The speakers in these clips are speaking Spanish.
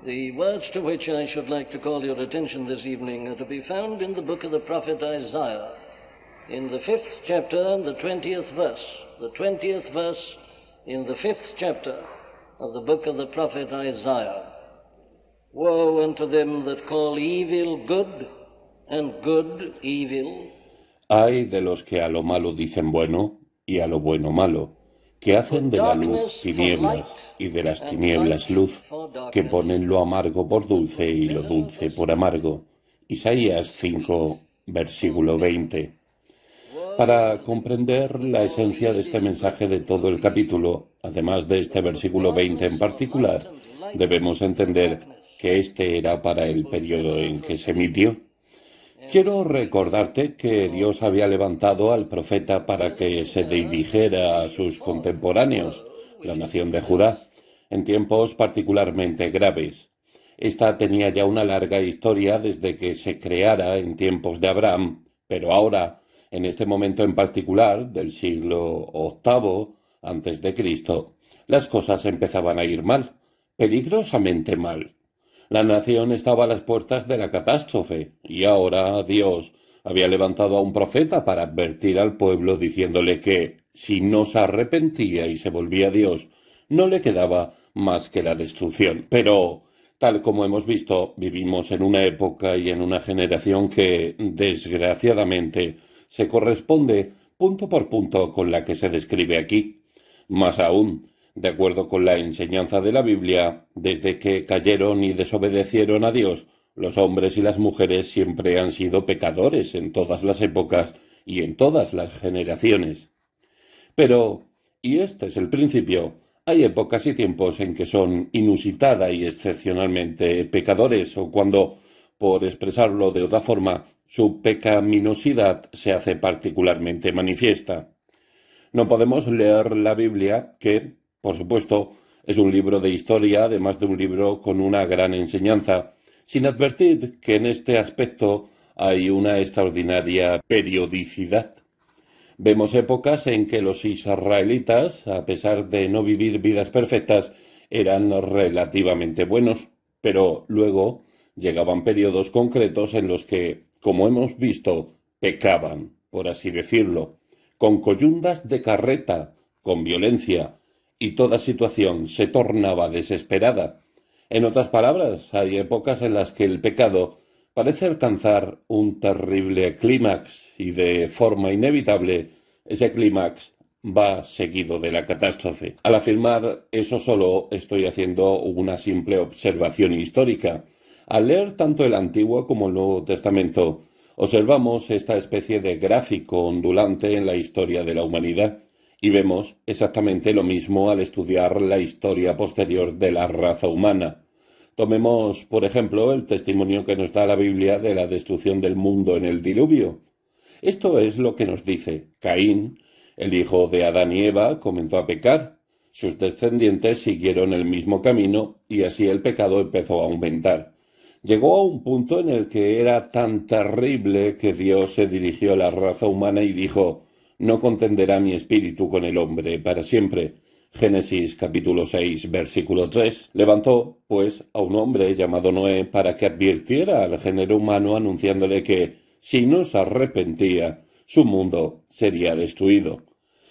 The words to which I should like to call your attention this evening are to be found in the book of the prophet Isaiah, in the 5th chapter, the 20th verse. The 20th verse in the 5th chapter of the book of the prophet Isaiah. Woe unto them that call evil good, and good evil. Ay de los que a lo malo dicen bueno, y a lo bueno malo, que hacen de la luz tinieblas, y de las tinieblas luz, que ponen lo amargo por dulce y lo dulce por amargo. Isaías 5, versículo 20. Para comprender la esencia de este mensaje de todo el capítulo, además de este versículo 20 en particular, debemos entender que este era para el periodo en que se emitió. Quiero recordarte que Dios había levantado al profeta para que se dirigiera a sus contemporáneos, la nación de Judá, en tiempos particularmente graves. Esta tenía ya una larga historia desde que se creara en tiempos de Abraham, pero ahora, en este momento en particular, del siglo VIII antes de Cristo, las cosas empezaban a ir mal, peligrosamente mal. La nación estaba a las puertas de la catástrofe, y ahora Dios había levantado a un profeta para advertir al pueblo diciéndole que, si no se arrepentía y se volvía a Dios, no le quedaba más que la destrucción. Pero, tal como hemos visto, vivimos en una época y en una generación que, desgraciadamente, se corresponde punto por punto con la que se describe aquí. Más aún, de acuerdo con la enseñanza de la Biblia, desde que cayeron y desobedecieron a Dios, los hombres y las mujeres siempre han sido pecadores en todas las épocas y en todas las generaciones. Pero, y este es el principio, hay épocas y tiempos en que son inusitada y excepcionalmente pecadores, o cuando, por expresarlo de otra forma, su pecaminosidad se hace particularmente manifiesta. No podemos leer la Biblia, que, por supuesto, es un libro de historia, además de un libro con una gran enseñanza, sin advertir que en este aspecto hay una extraordinaria periodicidad. Vemos épocas en que los israelitas, a pesar de no vivir vidas perfectas, eran relativamente buenos, pero luego llegaban periodos concretos en los que, como hemos visto, pecaban, por así decirlo, con coyundas de carreta, con violencia, y toda situación se tornaba desesperada. En otras palabras, hay épocas en las que el pecado parece alcanzar un terrible clímax y de forma inevitable ese clímax va seguido de la catástrofe. Al afirmar eso solo estoy haciendo una simple observación histórica. Al leer tanto el Antiguo como el Nuevo Testamento, observamos esta especie de gráfico ondulante en la historia de la humanidad y vemos exactamente lo mismo al estudiar la historia posterior de la raza humana. Tomemos, por ejemplo, el testimonio que nos da la Biblia de la destrucción del mundo en el diluvio. Esto es lo que nos dice. Caín, el hijo de Adán y Eva, comenzó a pecar. Sus descendientes siguieron el mismo camino y así el pecado empezó a aumentar. Llegó a un punto en el que era tan terrible que Dios se dirigió a la raza humana y dijo: «No contenderá mi espíritu con el hombre para siempre». Génesis capítulo 6, versículo 3. Levantó, pues, a un hombre llamado Noé para que advirtiera al género humano anunciándole que, si no se arrepentía, su mundo sería destruido.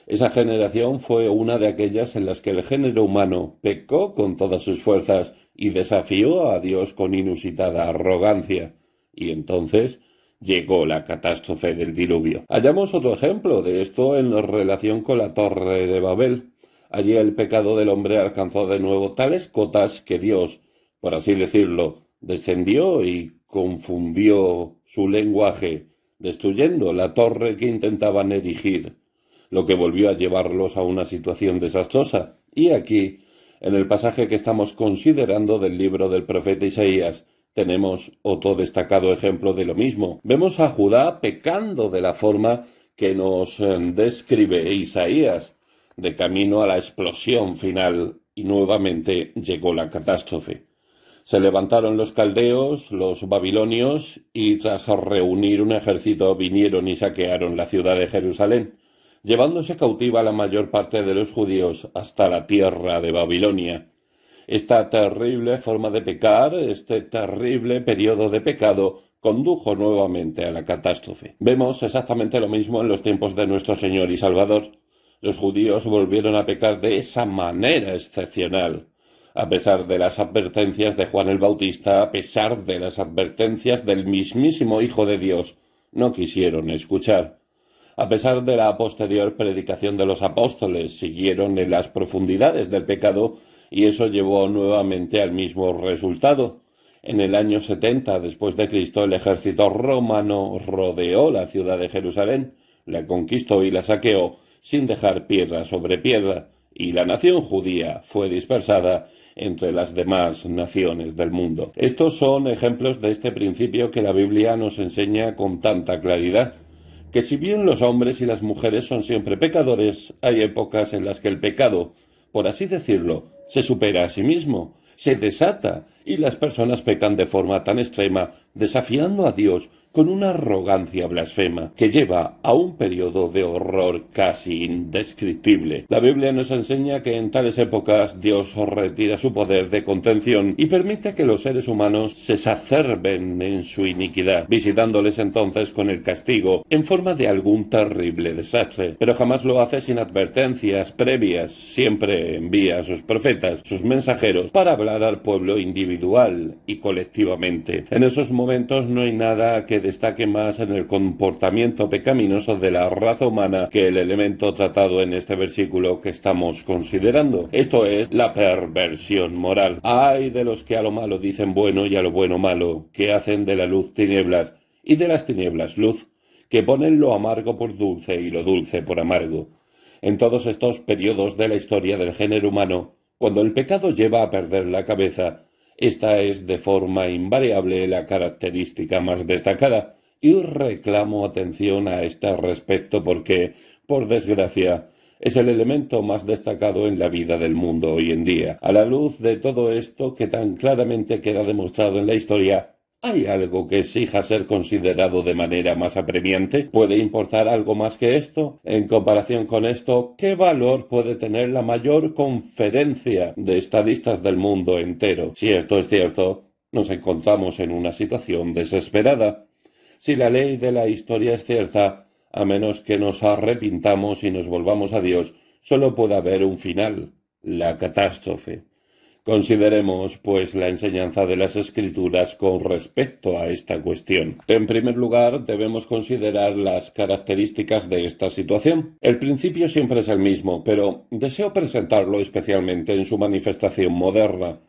Esa generación fue una de aquellas en las que el género humano pecó con todas sus fuerzas y desafió a Dios con inusitada arrogancia. Y entonces llegó la catástrofe del diluvio. Hallamos otro ejemplo de esto en relación con la Torre de Babel. Allí el pecado del hombre alcanzó de nuevo tales cotas que Dios, por así decirlo, descendió y confundió su lenguaje, destruyendo la torre que intentaban erigir, lo que volvió a llevarlos a una situación desastrosa. Y aquí, en el pasaje que estamos considerando del libro del profeta Isaías, tenemos otro destacado ejemplo de lo mismo. Vemos a Judá pecando de la forma que nos describe Isaías, de camino a la explosión final, y nuevamente llegó la catástrofe. Se levantaron los caldeos, los babilonios, y tras reunir un ejército vinieron y saquearon la ciudad de Jerusalén, llevándose cautiva la mayor parte de los judíos hasta la tierra de Babilonia. Esta terrible forma de pecar, este terrible periodo de pecado, condujo nuevamente a la catástrofe. Vemos exactamente lo mismo en los tiempos de nuestro Señor y Salvador. Los judíos volvieron a pecar de esa manera excepcional. A pesar de las advertencias de Juan el Bautista, a pesar de las advertencias del mismísimo Hijo de Dios, no quisieron escuchar. A pesar de la posterior predicación de los apóstoles, siguieron en las profundidades del pecado y eso llevó nuevamente al mismo resultado. En el año 70 después de Cristo, el ejército romano rodeó la ciudad de Jerusalén, la conquistó y la saqueó sin dejar piedra sobre piedra, y la nación judía fue dispersada entre las demás naciones del mundo. Estos son ejemplos de este principio que la Biblia nos enseña con tanta claridad, que si bien los hombres y las mujeres son siempre pecadores, hay épocas en las que el pecado, por así decirlo, se supera a sí mismo, se desata, y las personas pecan de forma tan extrema, desafiando a Dios con una arrogancia blasfema que lleva a un periodo de horror casi indescriptible. La Biblia nos enseña que en tales épocas Dios retira su poder de contención y permite que los seres humanos se exacerben en su iniquidad, visitándoles entonces con el castigo en forma de algún terrible desastre, pero jamás lo hace sin advertencias previas. Siempre envía a sus profetas, sus mensajeros, para hablar al pueblo individual y colectivamente. En esos momentos no hay nada que destaque más en el comportamiento pecaminoso de la raza humana que el elemento tratado en este versículo que estamos considerando. Esto es la perversión moral. Ay de los que a lo malo dicen bueno y a lo bueno malo, que hacen de la luz tinieblas y de las tinieblas luz, que ponen lo amargo por dulce y lo dulce por amargo. En todos estos periodos de la historia del género humano, cuando el pecado lleva a perder la cabeza, esta es de forma invariable la característica más destacada, y reclamo atención a este respecto porque, por desgracia, es el elemento más destacado en la vida del mundo hoy en día. A la luz de todo esto que tan claramente queda demostrado en la historia, ¿hay algo que exija ser considerado de manera más apremiante? ¿Puede importar algo más que esto? En comparación con esto, ¿qué valor puede tener la mayor conferencia de estadistas del mundo entero? Si esto es cierto, nos encontramos en una situación desesperada. Si la ley de la historia es cierta, a menos que nos arrepintamos y nos volvamos a Dios, solo puede haber un final, la catástrofe. Consideremos, pues, la enseñanza de las Escrituras con respecto a esta cuestión. En primer lugar, debemos considerar las características de esta situación. El principio siempre es el mismo, pero deseo presentarlo especialmente en su manifestación moderna.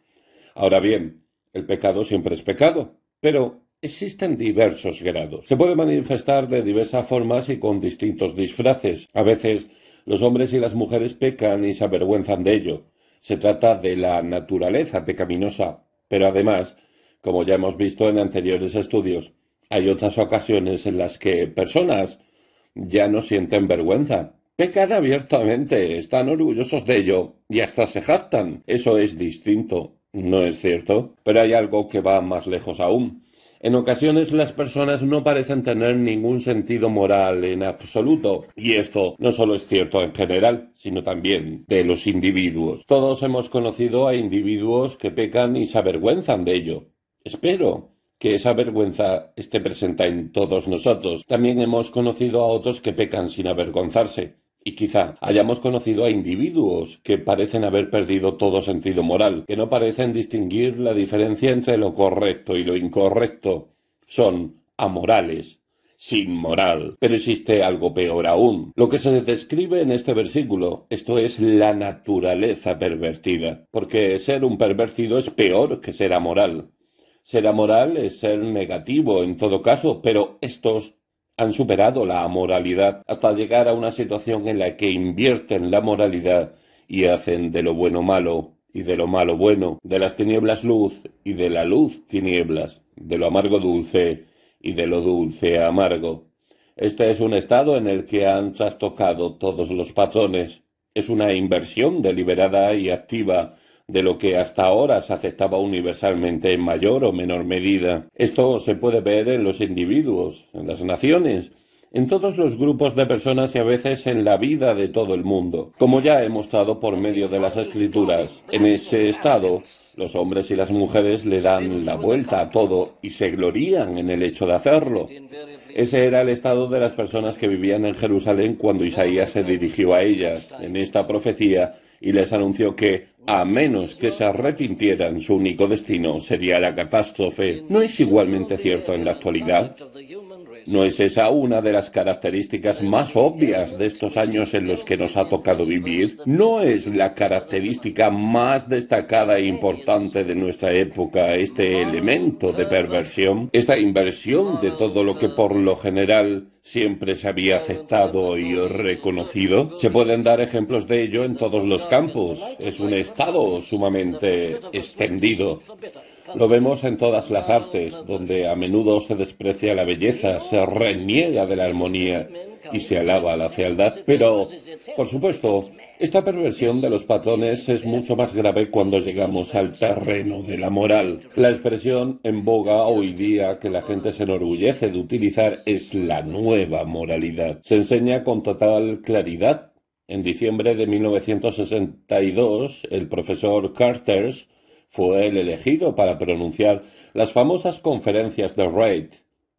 Ahora bien, el pecado siempre es pecado, pero existen diversos grados. Se puede manifestar de diversas formas y con distintos disfraces. A veces, los hombres y las mujeres pecan y se avergüenzan de ello. Se trata de la naturaleza pecaminosa, pero además, como ya hemos visto en anteriores estudios, hay otras ocasiones en las que personas ya no sienten vergüenza. Pecan abiertamente, están orgullosos de ello y hasta se jactan. Eso es distinto, ¿no es cierto? Pero hay algo que va más lejos aún. En ocasiones las personas no parecen tener ningún sentido moral en absoluto, y esto no solo es cierto en general, sino también de los individuos. Todos hemos conocido a individuos que pecan y se avergüenzan de ello. Espero que esa vergüenza esté presente en todos nosotros. También hemos conocido a otros que pecan sin avergonzarse. Y quizá hayamos conocido a individuos que parecen haber perdido todo sentido moral, que no parecen distinguir la diferencia entre lo correcto y lo incorrecto. Son amorales, sin moral. Pero existe algo peor aún. Lo que se describe en este versículo, esto es la naturaleza pervertida, porque ser un pervertido es peor que ser amoral. Ser amoral es ser negativo en todo caso, pero estos han superado la amoralidad hasta llegar a una situación en la que invierten la moralidad y hacen de lo bueno malo y de lo malo bueno, de las tinieblas luz y de la luz tinieblas, de lo amargo dulce y de lo dulce amargo. Este es un estado en el que han trastocado todos los patrones. Es una inversión deliberada y activa de lo que hasta ahora se aceptaba universalmente en mayor o menor medida. Esto se puede ver en los individuos, en las naciones, en todos los grupos de personas y a veces en la vida de todo el mundo, como ya he mostrado por medio de las Escrituras. En ese estado, los hombres y las mujeres le dan la vuelta a todo y se glorían en el hecho de hacerlo. Ese era el estado de las personas que vivían en Jerusalén cuando Isaías se dirigió a ellas en esta profecía y les anunció que, a menos que se arrepintieran, su único destino sería la catástrofe. ¿No es igualmente cierto en la actualidad? ¿No es esa una de las características más obvias de estos años en los que nos ha tocado vivir? ¿No es la característica más destacada e importante de nuestra época este elemento de perversión? Esta inversión de todo lo que por lo general siempre se había aceptado y reconocido. Se pueden dar ejemplos de ello en todos los campos. Es un estado sumamente extendido. Lo vemos en todas las artes, donde a menudo se desprecia la belleza, se reniega de la armonía y se alaba la fealdad. Pero, por supuesto, esta perversión de los patrones es mucho más grave cuando llegamos al terreno de la moral. La expresión en boga hoy día que la gente se enorgullece de utilizar es la nueva moralidad. Se enseña con total claridad. En diciembre de 1962, el profesor Carters fue el elegido para pronunciar las famosas conferencias de Reid,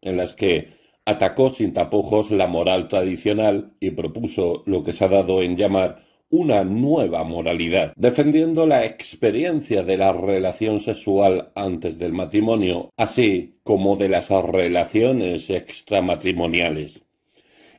en las que atacó sin tapujos la moral tradicional y propuso lo que se ha dado en llamar una nueva moralidad, defendiendo la experiencia de la relación sexual antes del matrimonio, así como de las relaciones extramatrimoniales.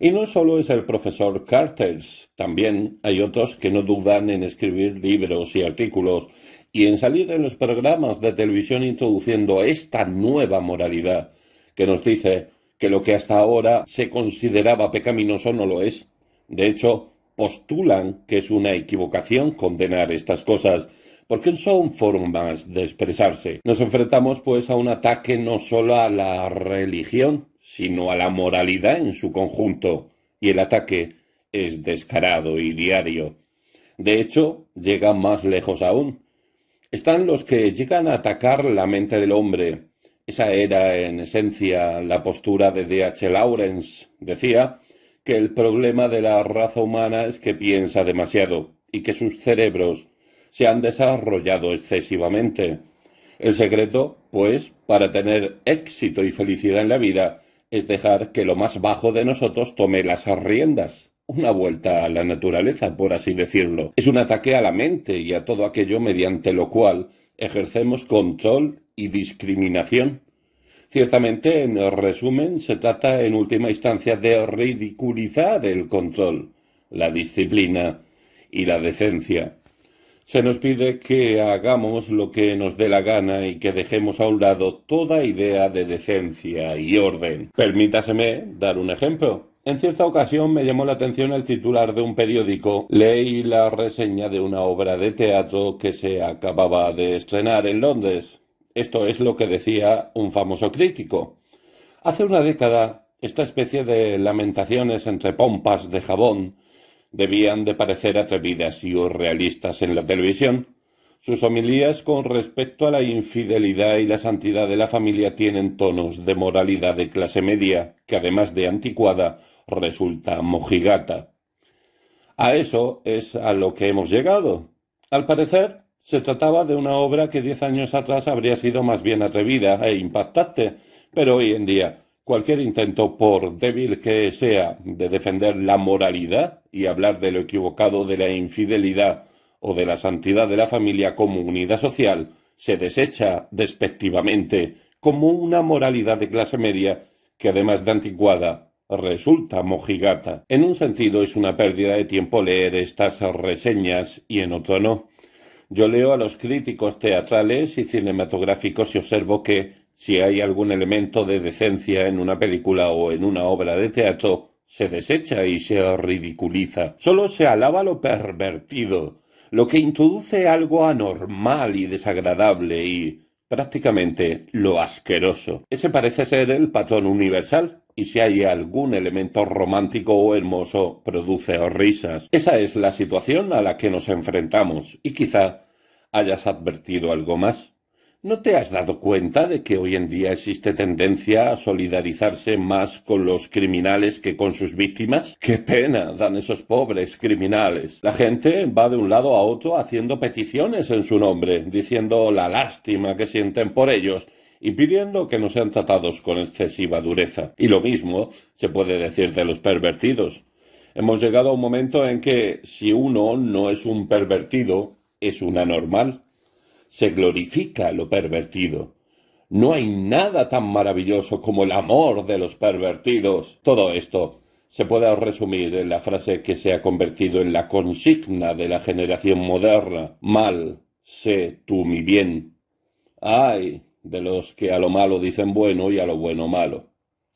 Y no solo es el profesor Carters, también hay otros que no dudan en escribir libros y artículos y en salir en los programas de televisión introduciendo esta nueva moralidad que nos dice que lo que hasta ahora se consideraba pecaminoso no lo es. De hecho, postulan que es una equivocación condenar estas cosas, porque son formas de expresarse. Nos enfrentamos pues a un ataque no solo a la religión, sino a la moralidad en su conjunto, y el ataque es descarado y diario. De hecho, llega más lejos aún. Están los que llegan a atacar la mente del hombre. Esa era, en esencia, la postura de D.H. Lawrence. Decía que el problema de la raza humana es que piensa demasiado y que sus cerebros se han desarrollado excesivamente. El secreto, pues, para tener éxito y felicidad en la vida, es dejar que lo más bajo de nosotros tome las riendas. Una vuelta a la naturaleza, por así decirlo. Es un ataque a la mente y a todo aquello mediante lo cual ejercemos control y discriminación. Ciertamente, en resumen, se trata en última instancia de ridiculizar el control, la disciplina y la decencia. Se nos pide que hagamos lo que nos dé la gana y que dejemos a un lado toda idea de decencia y orden. Permítaseme dar un ejemplo. En cierta ocasión me llamó la atención el titular de un periódico. Leí la reseña de una obra de teatro que se acababa de estrenar en Londres. Esto es lo que decía un famoso crítico. Hace una década, esta especie de lamentaciones entre pompas de jabón debían de parecer atrevidas y irrealistas en la televisión. Sus homilías con respecto a la infidelidad y la santidad de la familia tienen tonos de moralidad de clase media, que además de anticuada, resulta mojigata. A eso es a lo que hemos llegado. Al parecer, se trataba de una obra que 10 años atrás habría sido más bien atrevida e impactante, pero hoy en día cualquier intento, por débil que sea, de defender la moralidad y hablar de lo equivocado de la infidelidad o de la santidad de la familia como unidad social, se desecha despectivamente como una moralidad de clase media que además de anticuada, resulta mojigata. En un sentido es una pérdida de tiempo leer estas reseñas y en otro no. Yo leo a los críticos teatrales y cinematográficos y observo que, si hay algún elemento de decencia en una película o en una obra de teatro, se desecha y se ridiculiza. Solo se alaba lo pervertido, lo que introduce algo anormal y desagradable y, prácticamente, lo asqueroso. Ese parece ser el patrón universal, y si hay algún elemento romántico o hermoso, produce risas. Esa es la situación a la que nos enfrentamos, y quizá hayas advertido algo más. ¿No te has dado cuenta de que hoy en día existe tendencia a solidarizarse más con los criminales que con sus víctimas? ¡Qué pena dan esos pobres criminales! La gente va de un lado a otro haciendo peticiones en su nombre, diciendo la lástima que sienten por ellos y pidiendo que no sean tratados con excesiva dureza. Y lo mismo se puede decir de los pervertidos. Hemos llegado a un momento en que si uno no es un pervertido, es un anormal. Se glorifica lo pervertido. No hay nada tan maravilloso como el amor de los pervertidos. Todo esto se puede resumir en la frase que se ha convertido en la consigna de la generación moderna. Mal, sé tú mi bien. Ay, de los que a lo malo dicen bueno y a lo bueno malo.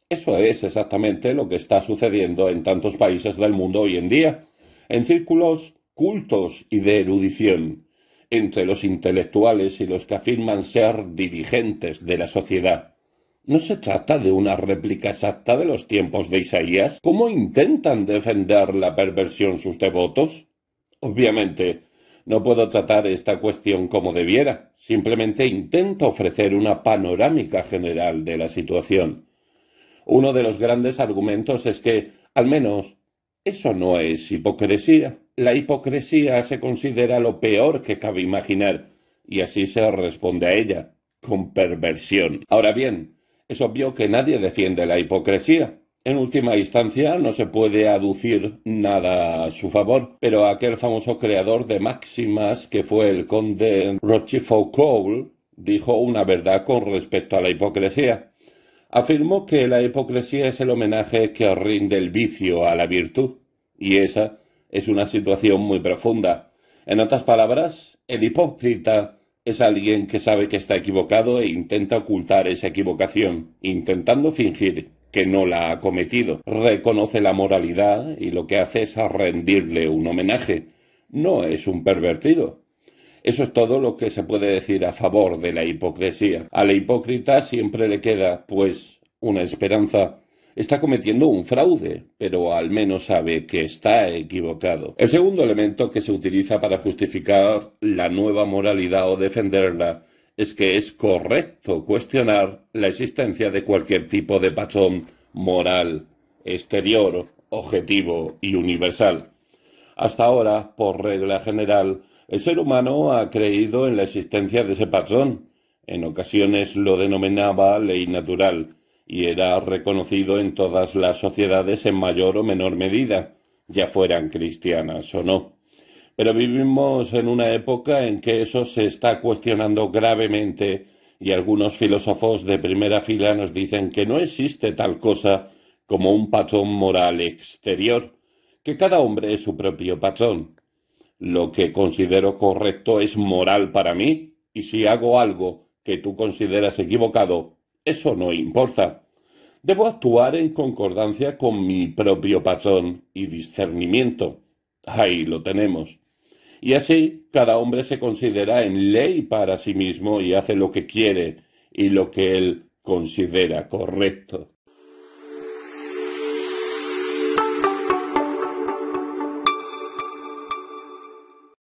Eso es exactamente lo que está sucediendo en tantos países del mundo hoy en día, en círculos cultos y de erudición, entre los intelectuales y los que afirman ser dirigentes de la sociedad. ¿No se trata de una réplica exacta de los tiempos de Isaías? ¿Cómo intentan defender la perversión sus devotos? Obviamente, no puedo tratar esta cuestión como debiera, simplemente intento ofrecer una panorámica general de la situación. Uno de los grandes argumentos es que, al menos, eso no es hipocresía. La hipocresía se considera lo peor que cabe imaginar, y así se responde a ella, con perversión. Ahora bien, es obvio que nadie defiende la hipocresía. En última instancia, no se puede aducir nada a su favor, pero aquel famoso creador de máximas, que fue el conde Rochefoucauld, dijo una verdad con respecto a la hipocresía. Afirmó que la hipocresía es el homenaje que rinde el vicio a la virtud, y esa es una situación muy profunda. En otras palabras, el hipócrita es alguien que sabe que está equivocado e intenta ocultar esa equivocación, intentando fingir que no la ha cometido. Reconoce la moralidad y lo que hace es rendirle un homenaje. No es un pervertido. Eso es todo lo que se puede decir a favor de la hipocresía. A la hipócrita siempre le queda, pues, una esperanza. Está cometiendo un fraude, pero al menos sabe que está equivocado. El segundo elemento que se utiliza para justificar la nueva moralidad o defenderla es que es correcto cuestionar la existencia de cualquier tipo de patrón moral, exterior, objetivo y universal. Hasta ahora, por regla general, el ser humano ha creído en la existencia de ese patrón. En ocasiones lo denominaba ley natural y era reconocido en todas las sociedades en mayor o menor medida, ya fueran cristianas o no. Pero vivimos en una época en que eso se está cuestionando gravemente y algunos filósofos de primera fila nos dicen que no existe tal cosa como un patrón moral exterior, que cada hombre es su propio patrón. Lo que considero correcto es moral para mí, y si hago algo que tú consideras equivocado, eso no importa. Debo actuar en concordancia con mi propio patrón y discernimiento. Ahí lo tenemos. Y así, cada hombre se considera en ley para sí mismo y hace lo que quiere y lo que él considera correcto.